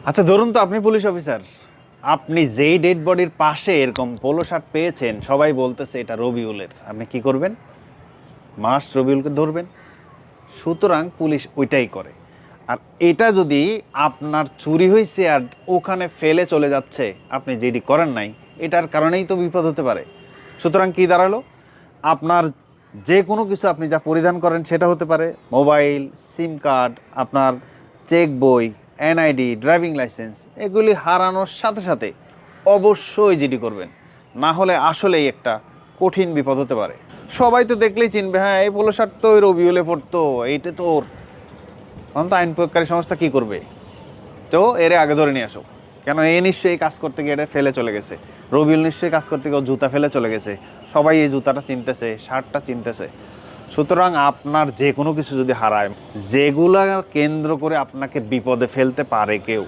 আচ্ছা ধরুন তো আপনি পুলিশ অফিসার, আপনি যেই ডেড বডির পাশে এরকম পোলো শার্ট পেয়েছেন, সবাই বলতেছে এটা রবিউলের, আপনি কি করবেন? মাস্ট রবিউলকে ধরবেন। সুতরাং পুলিশ ওইটাই করে। আর এটা যদি আপনার চুরি হয়েছে আর ওখানে ফেলে চলে যাচ্ছে, আপনি যেটি করেন নাই, এটার কারণেই তো বিপদ হতে পারে। সুতরাং কি দাঁড়ালো, আপনার যে কোনো কিছু আপনি যা পরিধান করেন সেটা হতে পারে মোবাইল, সিম কার্ড, আপনার চেক বই, এনআইডি, ড্রাইভিং লাইসেন্স, এগুলি হারানোর সাথে সাথে অবশ্যই জিডি করবেন। না হলে আসলেই একটা কঠিন বিপদ হতে পারে। সবাই তো দেখলেই চিনবে, হ্যাঁ এই পোলো শার্ট তো ওই রবিউলে পড়তো, এইটা তো ওর। তখন তো আইন প্রয়োগকারী সংস্থা কী করবে? তো এর আগে ধরে নিয়ে আসো। কেন এ নিশ্চয়ই কাজ করতে গিয়ে এটা ফেলে চলে গেছে, রবিউল নিশ্চয়ই কাজ করতে গিয়ে জুতা ফেলে চলে গেছে, সবাই এই জুতাটা চিনতেছে, শার্টটা চিনতেছে। সুতরাং আপনার যে কোনো কিছু যদি হারায়, যেগুলা কেন্দ্র করে আপনাকে বিপদে ফেলতে পারে কেউ,